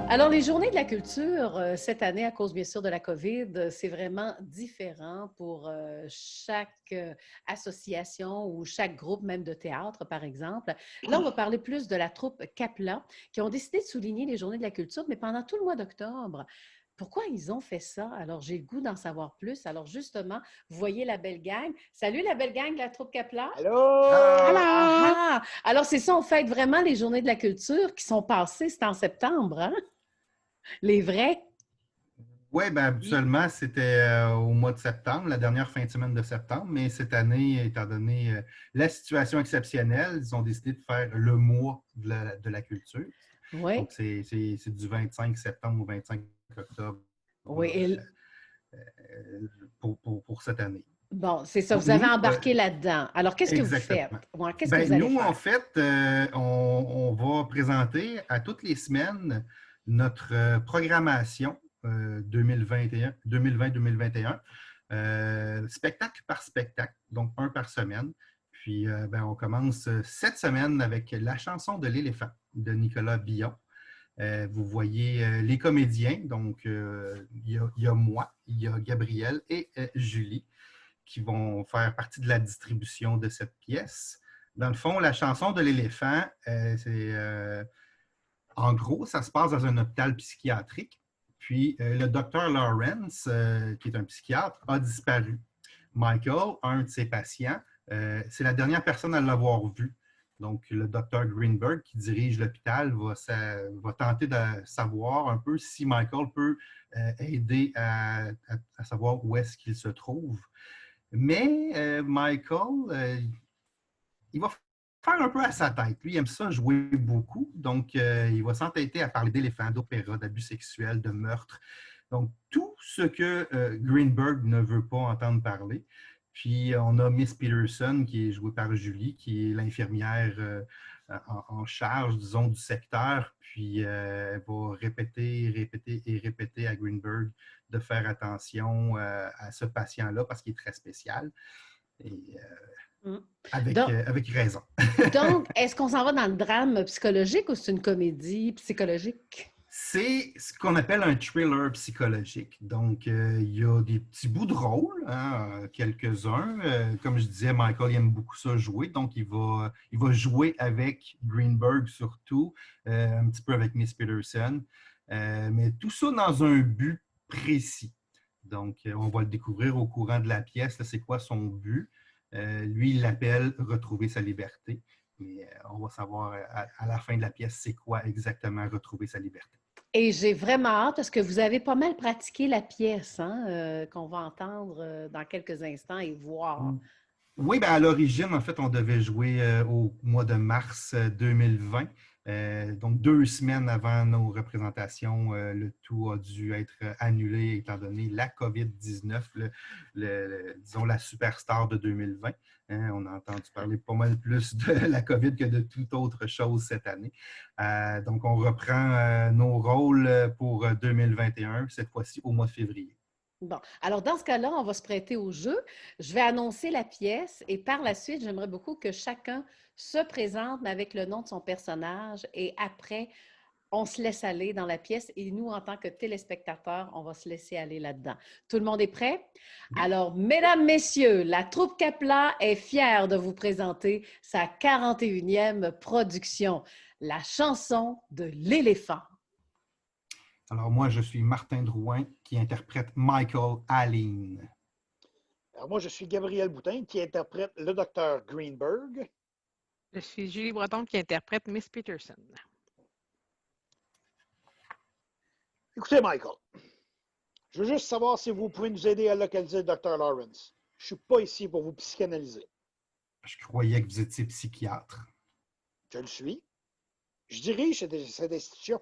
Alors, les Journées de la culture, cette année, à cause bien sûr de la COVID, c'est vraiment différent pour chaque association ou chaque groupe, même de théâtre, par exemple. Là, on va parler plus de la troupe Capla, qui ont décidé de souligner les Journées de la culture, mais pendant tout le mois d'octobre. Pourquoi ils ont fait ça? Alors, j'ai le goût d'en savoir plus. Alors, justement, vous voyez la belle gang. Salut la belle gang de la troupe Capla. Allô? Ah Allô? ah! Alors, c'est ça, on fête vraiment les Journées de la culture qui sont passées, c'est en septembre, hein? Les vrais? Oui, bien, Oui. habituellement, c'était au mois de septembre, la dernière fin de semaine de septembre, mais cette année, étant donné la situation exceptionnelle, ils ont décidé de faire le mois de la culture. Oui. Donc, c'est du 25 septembre au 25 octobre Oui. là, pour cette année. Bon, c'est ça, Donc, vous avez nous, embarqué là-dedans. Alors, qu'est-ce que vous exactement. faites? Ouais, qu'est-ce que vous Ben, allez nous, en faire? fait, on va présenter à toutes les semaines notre programmation 2020-2021, spectacle par spectacle, donc un par semaine. Puis, ben, on commence cette semaine avec La chanson de l'éléphant de Nicolas Billon. Vous voyez les comédiens, donc il y a moi, il y a Gabriel et Julie qui vont faire partie de la distribution de cette pièce. Dans le fond, la chanson de l'éléphant, en gros, ça se passe dans un hôpital psychiatrique. Puis le docteur Lawrence, qui est un psychiatre, a disparu. Michael, un de ses patients, c'est la dernière personne à l'avoir vu. Donc, le docteur Greenberg, qui dirige l'hôpital, va tenter de savoir un peu si Michael peut aider à savoir où est-ce qu'il se trouve. Mais Michael, il va faire un peu à sa tête. Lui, il aime ça jouer beaucoup. Donc, il va s'entêter à parler d'éléphants, d'opéra, d'abus sexuels, de meurtres. Donc, tout ce que Greenberg ne veut pas entendre parler. Puis, on a Miss Peterson, qui est jouée par Julie, qui est l'infirmière en charge, disons, du secteur. Puis, elle va répéter, répéter et répéter à Greenberg de faire attention à ce patient-là parce qu'il est très spécial. Et Hmm. avec, Donc, euh, avec raison. donc, est-ce qu'on s'en va dans le drame psychologique ou c'est une comédie psychologique? C'est ce qu'on appelle un thriller psychologique. Donc, il y a des petits bouts de rôle, hein, quelques-uns. Comme je disais, Michael il aime beaucoup ça jouer. Donc, il va jouer avec Greenberg surtout, un petit peu avec Miss Peterson. Mais tout ça dans un but précis. Donc, on va le découvrir au courant de la pièce. C'est quoi son but? Lui, il l'appelle retrouver sa liberté. Mais on va savoir à la fin de la pièce, c'est quoi exactement retrouver sa liberté. Et j'ai vraiment hâte parce que vous avez pas mal pratiqué la pièce, hein, qu'on va entendre dans quelques instants et voir. Oui, ben à l'origine, en fait, on devait jouer au mois de mars 2020. Donc, 2 semaines avant nos représentations, le tout a dû être annulé étant donné la COVID-19, disons la superstar de 2020. Hein, on a entendu parler pas mal plus de la COVID que de toute autre chose cette année. Donc, on reprend nos rôles pour 2021, cette fois-ci au mois de février. Bon, alors dans ce cas-là, on va se prêter au jeu. Je vais annoncer la pièce et par la suite, j'aimerais beaucoup que chacun se présente mais avec le nom de son personnage et après, on se laisse aller dans la pièce et nous, en tant que téléspectateurs, on va se laisser aller là-dedans. Tout le monde est prêt? Oui. Alors, mesdames, messieurs, la troupe Capla est fière de vous présenter sa 41e production, La chanson de l'éléphant. Alors moi, je suis Martin Drouin qui interprète Michael Allen. Alors, moi, je suis Gabriel Boutin qui interprète le docteur Greenberg. Je suis Julie Breton qui interprète Miss Peterson. Écoutez, Michael, je veux juste savoir si vous pouvez nous aider à localiser le docteur Lawrence. Je ne suis pas ici pour vous psychanalyser. Je croyais que vous étiez psychiatre. Je le suis. Je dirige cette institution.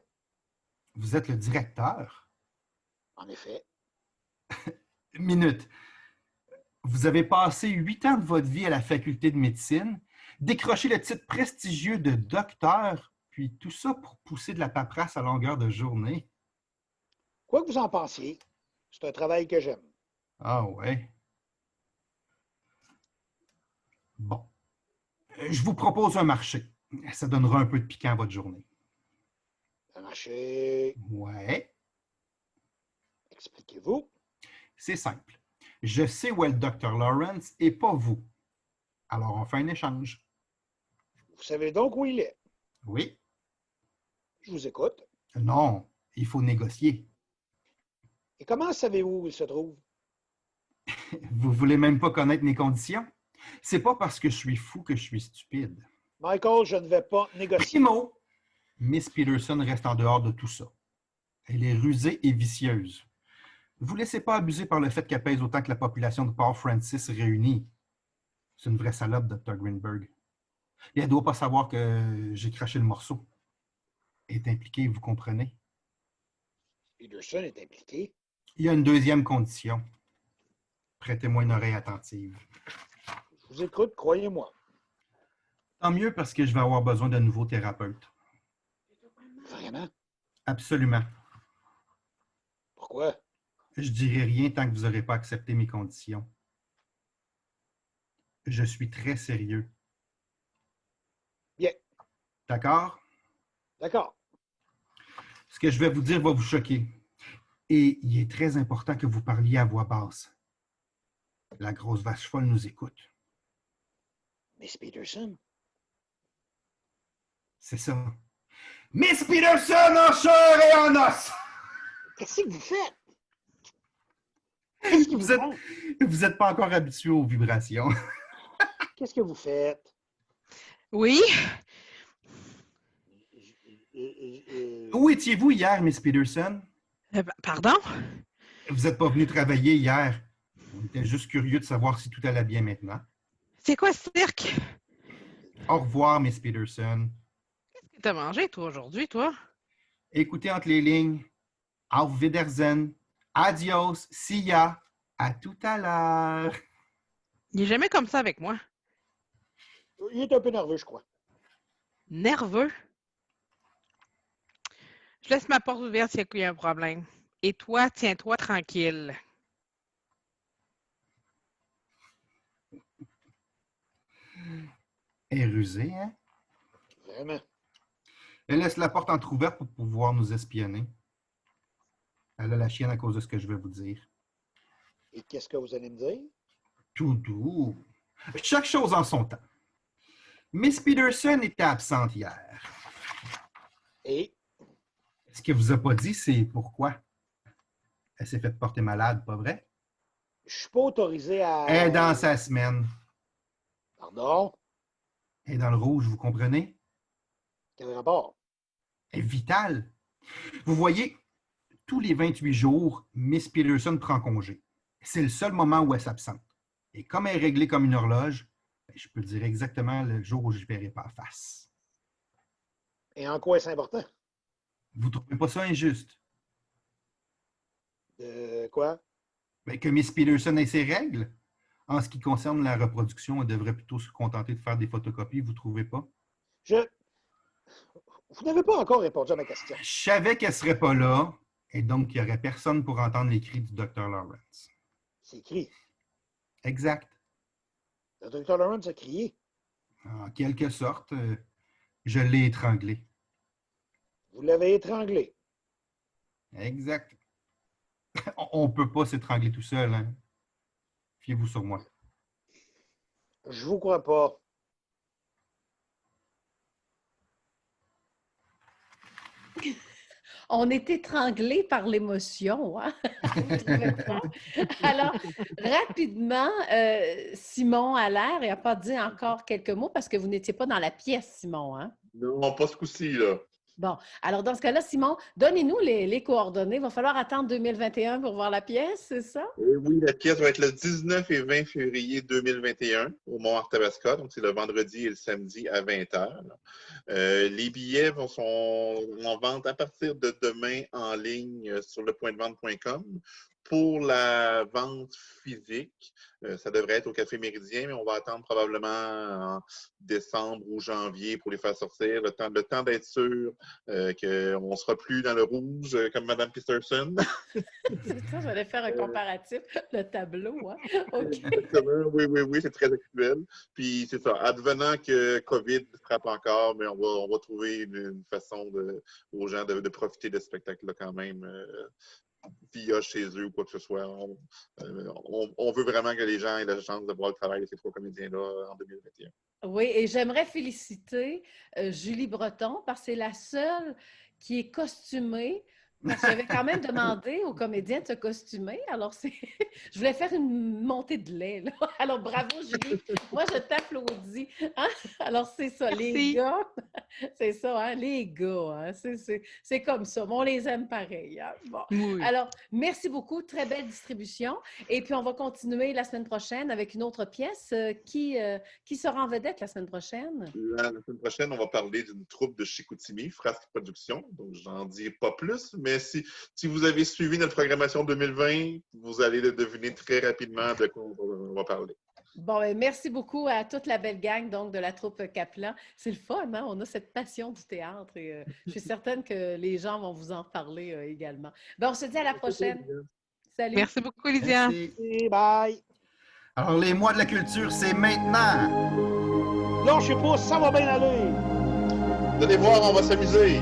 Vous êtes le directeur. En effet. Minute. Vous avez passé 8 ans de votre vie à la faculté de médecine, décroché le titre prestigieux de docteur, puis tout ça pour pousser de la paperasse à longueur de journée. Quoi que vous en pensiez, c'est un travail que j'aime. Ah ouais. Bon. Je vous propose un marché. Ça donnera un peu de piquant à votre journée. Un marché. Ouais, Expliquez-vous. c'est simple. Je sais où est le Dr. Lawrence et pas vous. Alors, on fait un échange. Vous savez donc où il est. Oui, Je vous écoute. non, il faut négocier. Et comment savez-vous où il se trouve? Vous voulez même pas connaître mes conditions? C'est pas parce que je suis fou que je suis stupide. Michael, je ne vais pas négocier. Primo, Miss Peterson reste en dehors de tout ça. Elle est rusée et vicieuse. Ne vous laissez pas abuser par le fait qu'elle pèse autant que la population de Port Francis réunie. C'est une vraie salope, Dr. Greenberg. Et elle ne doit pas savoir que j'ai craché le morceau. Elle est impliquée, vous comprenez? Peterson est impliqué. Il y a une deuxième condition. Prêtez-moi une oreille attentive. Je vous écoute, croyez-moi. Tant mieux parce que je vais avoir besoin d'un nouveau thérapeute. Vraiment? Absolument. Pourquoi? Je dirai rien tant que vous n'aurez pas accepté mes conditions. Je suis très sérieux. Bien. D'accord? D'accord. Ce que je vais vous dire va vous choquer. Et il est très important que vous parliez à voix basse. La grosse vache folle nous écoute. Miss Peterson? C'est ça. Miss Peterson en chair et en os! Qu'est-ce que vous faites? Qu'est-ce que vous faites? Vous n'êtes pas encore habitué aux vibrations. Qu'est-ce que vous faites? Oui, Où étiez-vous hier, Miss Peterson? pardon? Vous n'êtes pas venu travailler hier. On était juste curieux de savoir si tout allait bien maintenant. C'est quoi ce cirque? Au revoir, Miss Peterson. Qu'est-ce que t'as mangé, toi, aujourd'hui, toi? Écoutez entre les lignes. Auf Wiedersehen. Adios. See ya. À tout à l'heure. Il est jamais comme ça avec moi. Il est un peu nerveux, je crois. Nerveux? Je laisse ma porte ouverte s'il y a un problème. Et toi, tiens-toi tranquille. Elle est rusée, hein? Vraiment. Elle laisse la porte entrouverte pour pouvoir nous espionner. Elle a la chienne à cause de ce que je vais vous dire. Et qu'est-ce que vous allez me dire? Tout doux. Chaque chose en son temps. Miss Peterson était absente hier. Et Ce qu'elle vous a pas dit, c'est pourquoi. Elle s'est fait porter malade, pas vrai? je ne suis pas autorisé à... Elle est dans sa semaine. Pardon? Elle est dans le rouge, vous comprenez? Quel rapport? Elle est vitale. Vous voyez, tous les 28 jours, Miss Peterson prend congé. C'est le seul moment où elle s'absente. Et comme elle est réglée comme une horloge, je peux dire exactement le jour où je ne verrai pas face. Et en quoi est-ce important? Vous ne trouvez pas ça injuste? Quoi? Ben, que Miss Peterson ait ses règles? En ce qui concerne la reproduction, elle devrait plutôt se contenter de faire des photocopies, vous ne trouvez pas? Vous n'avez pas encore répondu à ma question. Je savais qu'elle ne serait pas là, et donc il n'y aurait personne pour entendre les cris du Dr. Lawrence. C'est écrit. Exact. Le Dr. Lawrence a crié. En quelque sorte, je l'ai étranglé. Vous l'avez étranglé. Exact. On ne peut pas s'étrangler tout seul. Hein? Fiez-vous sur moi. Je vous crois pas. On est étranglé par l'émotion, hein? Vous trouvez pas? Alors, rapidement, Simon Allaire, il n'a pas dit encore quelques mots parce que vous n'étiez pas dans la pièce, Simon, hein? Non, pas ce coup-ci, là. Bon, alors dans ce cas-là, Simon, donnez-nous les coordonnées. Il va falloir attendre 2021 pour voir la pièce, c'est ça? Et oui, la pièce va être le 19 et 20 février 2021 au Mont-Arthabasca. Donc, c'est le vendredi et le samedi à 20h. Les billets sont en vente à partir de demain en ligne sur lepointdevente.com. Pour la vente physique, ça devrait être au Café Méridien, mais on va attendre probablement en décembre ou janvier pour les faire sortir, le temps d'être sûr qu'on ne sera plus dans le rouge comme Mme Peterson. C'est ça, j'allais faire un comparatif, le tableau. Hein? OK. Exactement. Oui, c'est très actuel. Puis c'est ça, advenant que COVID frappe encore, mais on va trouver une façon aux gens de profiter de ce spectacle-là quand même. Via chez eux ou quoi que ce soit. On veut vraiment que les gens aient la chance de voir le travail de ces 3 comédiens-là en 2021. Oui, et j'aimerais féliciter Julie Breton parce que c'est la seule qui est costumée. Parce que j'avais quand même demandé aux comédiens de se costumer. Alors, je voulais faire une montée de lait. Là. Alors, bravo, Julie. Moi, je t'applaudis. Hein? Alors, c'est ça, Merci. les gars. C'est ça, hein? Les gars. Hein? C'est comme ça. Mais on les aime pareil. Hein? Bon. Oui. Alors, merci beaucoup. Très belle distribution. Et puis, on va continuer la semaine prochaine avec une autre pièce. Qui sera en vedette la semaine prochaine? La semaine prochaine, on va parler d'une troupe de Chicoutimi, Frasque Productions. Donc, j'en dis pas plus, mais si vous avez suivi notre programmation 2020, vous allez le deviner très rapidement de quoi on va parler. Bon, bien, merci beaucoup à toute la belle gang donc, de la troupe Kaplan. C'est le fun, hein? On a cette passion du théâtre et je suis certaine que les gens vont vous en parler également. Bon, on se dit à la prochaine. Salut. Merci beaucoup, Lydia. Merci. Bye! Alors, les mois de la culture, c'est maintenant. Là, je sais pas, ça va bien aller. Venez voir, on va s'amuser.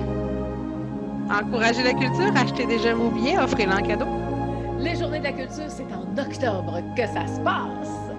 Encouragez la culture, achetez déjà vos billets, offrez-les en cadeau. Les Journées de la culture, c'est en octobre que ça se passe.